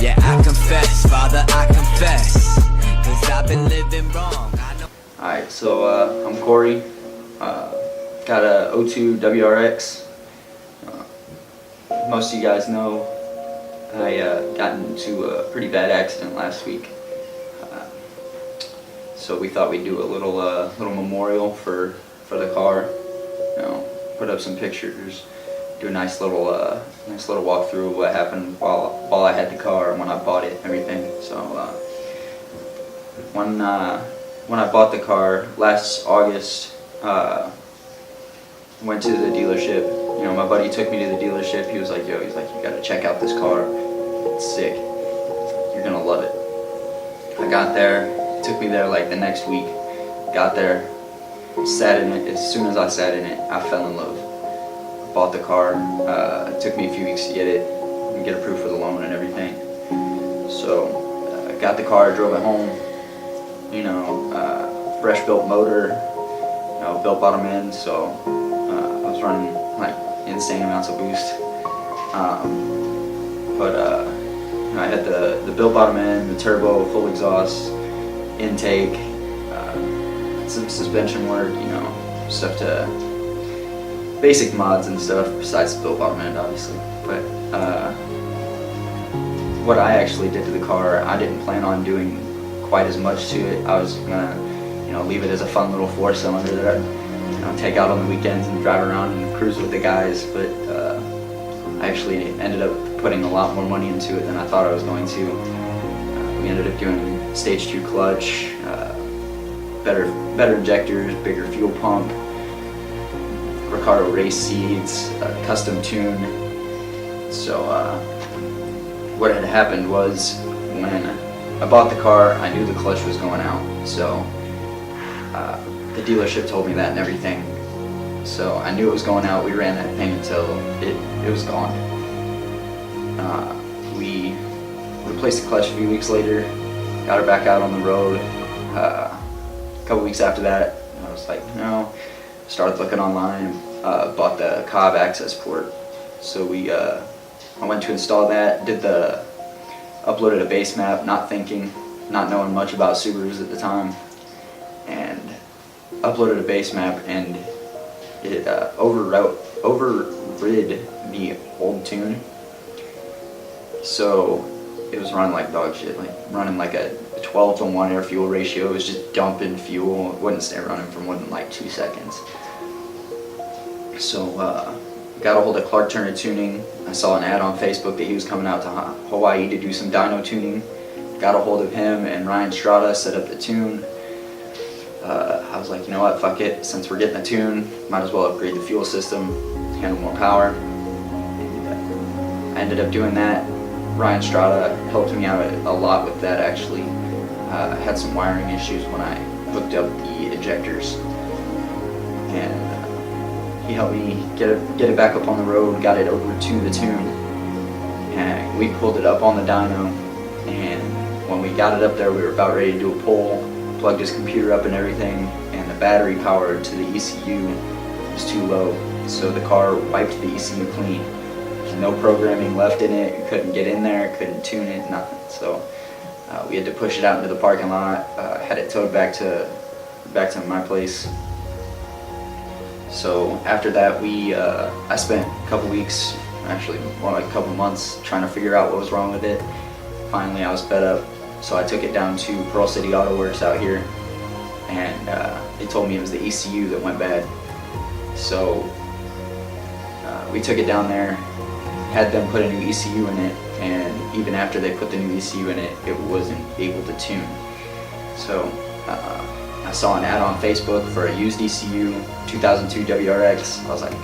Yeah, I confess, Father, I confess, 'cause I've been living wrong. Alright, so I'm Corey. Got a 02 WRX. Most of you guys know I got into a pretty bad accident last week. So we thought we'd do a little memorial for the car. You know, put up some pictures, do a nice little walkthrough of what happened while I had the car and when I bought it and everything. So when I bought the car last August, went to the dealership. You know, my buddy took me to the dealership. He was like, "Yo," he's like, "You gotta check out this car. It's sick. You're gonna love it." I got there. It took me there like the next week. Got there, sat in it. As soon as I sat in it, I fell in love. Bought the car. It took me a few weeks to get it and get approved for the loan and everything. So I got the car, drove it home. You know, fresh built motor. You know, built bottom end. So I was running like insane amounts of boost. You know, I had the built bottom end, the turbo, full exhaust, intake, some suspension work, you know, stuff to basic mods and stuff besides the built bottom end, obviously. But what I actually did to the car, I didn't plan on doing quite as much to it. I was gonna, you know, leave it as a fun little 4-cylinder that I'd, you know, take out on the weekends and drive around and cruise with the guys. But I actually ended up putting a lot more money into it than I thought I was going to. We ended up doing stage 2 clutch, better injectors, bigger fuel pump, Recaro race seats, custom tune. So what had happened was when I bought the car, I knew the clutch was going out. So the dealership told me that and everything. So I knew it was going out. We ran that thing until it was gone. We replaced the clutch a few weeks later, got her back out on the road. A couple weeks after that, I was like, no, started looking online, bought the Cobb access port. So I went to install that, uploaded a base map, not knowing much about Subarus at the time, and uploaded a base map, and it overrid the old tune. So it was running like dog shit, like running like a 12-to-1 air fuel ratio. It was just dumping fuel. It wouldn't stay running for more than like 2 seconds. So got a hold of Clark Turner Tuning. I saw an ad on Facebook that he was coming out to Hawaii to do some dyno tuning. Got a hold of him and Ryan Strada, set up the tune. I was like, you know what, fuck it. Since we're getting a tune, might as well upgrade the fuel system, handle more power. And I ended up doing that. Ryan Strada helped me out a lot with that, actually. I had some wiring issues when I hooked up the injectors, and he helped me get it back up on the road, got it over to the tune, and we pulled it up on the dyno. And when we got it up there, we were about ready to do a pull, plugged his computer up and everything, and the battery power to the ECU was too low, so the car wiped the ECU clean. No programming left in it. You couldn't get in there, couldn't tune it, nothing. So we had to push it out into the parking lot. Had it towed back to my place. So after that, I spent a couple weeks, actually more like a couple months, trying to figure out what was wrong with it. Finally, I was fed up, so I took it down to Pearl City Auto Works out here, and they told me it was the ECU that went bad. So we took it down there, had them put a new ECU in it, and even after they put the new ECU in it, it wasn't able to tune. So I saw an ad on Facebook for a used ECU, 2002 WRX. I was like,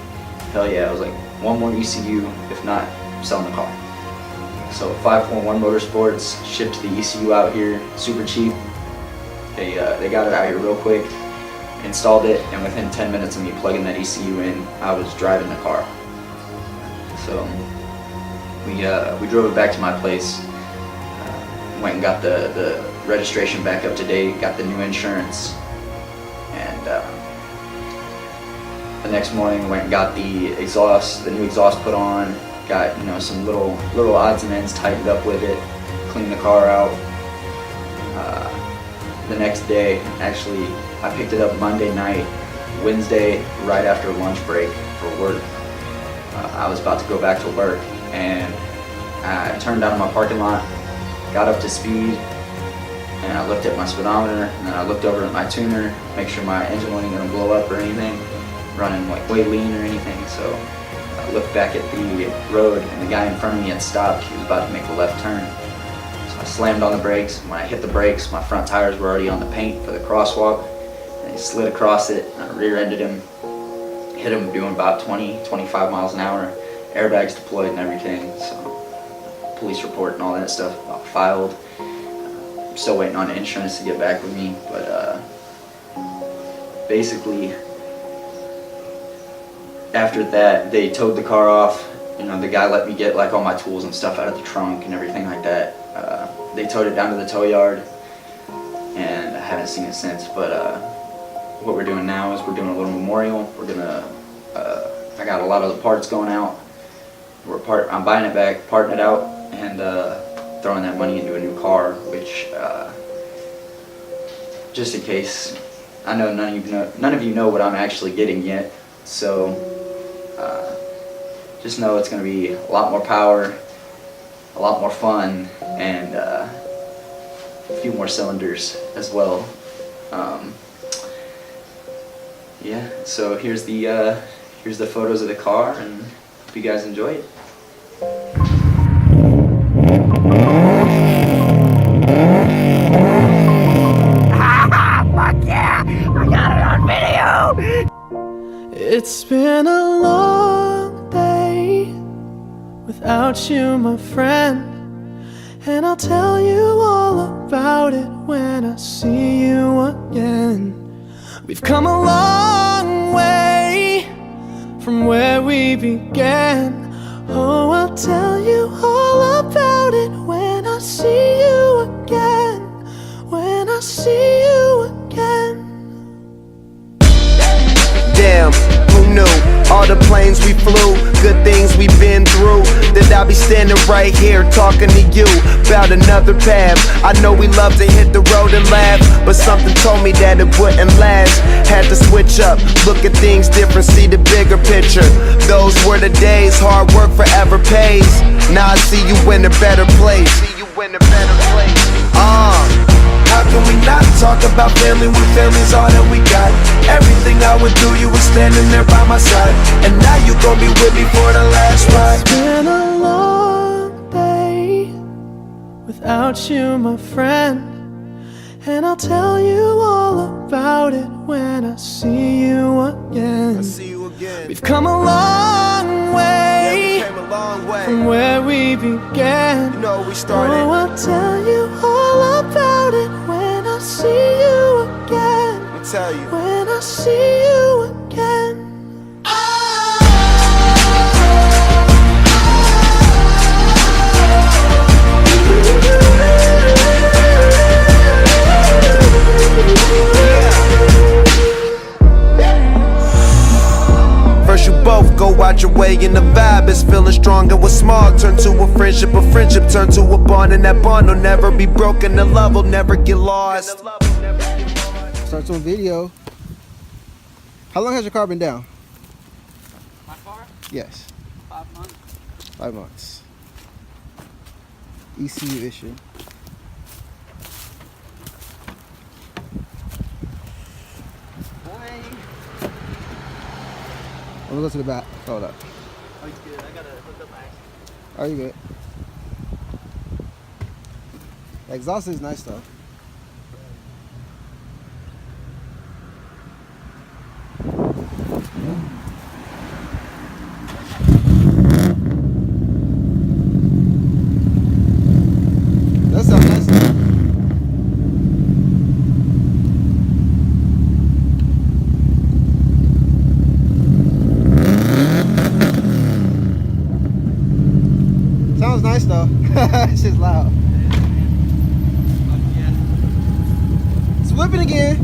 hell yeah. I was like, one more ECU, if not, I'm selling the car. So 541 Motorsports shipped the ECU out here, super cheap. They got it out here real quick, installed it, and within 10 minutes of me plugging that ECU in, I was driving the car. So we drove it back to my place, went and got the registration back up to date, got the new insurance, and the next morning went and got the new exhaust put on, got, you know, some little odds and ends tightened up with it, cleaned the car out. The next day, actually, I picked it up Monday night. Wednesday, right after lunch break for work, I was about to go back to work, and I turned down my parking lot, got up to speed, and I looked at my speedometer, and then I looked over at my tuner, make sure my engine wasn't going to blow up or anything, running like way lean or anything. So I looked back at the road, and the guy in front of me had stopped. He was about to make a left turn. So I slammed on the brakes. When I hit the brakes, my front tires were already on the paint for the crosswalk, and he slid across it, and I rear-ended him, hit him doing about 20-25 miles an hour, airbags deployed and everything. So police report and all that stuff filed. I'm still waiting on insurance to get back with me, but basically after that they towed the car off. You know, the guy let me get like all my tools and stuff out of the trunk and everything like that. They towed it down to the tow yard, and I haven't seen it since. But what we're doing now is we're doing a little memorial. We're gonna I got a lot of the parts going out. I'm buying it back, parting it out, and throwing that money into a new car, which just in case, I know none of you know what I'm actually getting yet, so just know it's going to be a lot more power, a lot more fun, and a few more cylinders as well. Yeah, so here's the photos of the car, and hope you guys enjoy it. It's been a long day without you, my friend, and I'll tell you all about it when I see you again. We've come a long way from where we began. Oh, I'll tell you all about it when I see you again. When I see you again. Damn, who knew? All the planes we flew, good things we've been through, that I'll be standing right here talking to you about another path. I know we love to hit the road and laugh, but something told me that it wouldn't last. Had to switch up, look at things different, see the bigger picture. Those were the days, hard work forever pays. Now I see you in a better place. How can we not talk about family when family's all that we got? Everything I would do, you were standing there by my side, and now you gon' be with me for the last ride. It's been a long day without you, my friend, and I'll tell you all about it when I see you again. We've come a long way, from where we began. You know we started. Oh, I'll tell you all about it when I see you again. Let me tell you. When I see you again. First you both go out your way and the vibe is feeling strong, and what's small turn to a friendship turn to a bond, and that bond will never be broken, the love will never get lost. Starts on video. How long has your car been down? My car? Yes. 5 months. 5 months. ECU issue. I'm gonna go to the back. Hold up. Oh, it's good. I gotta hook up my axle. Are you good? The exhaust is nice though. That sounds nice though. Sounds nice though. It's just loud. It's whipping again.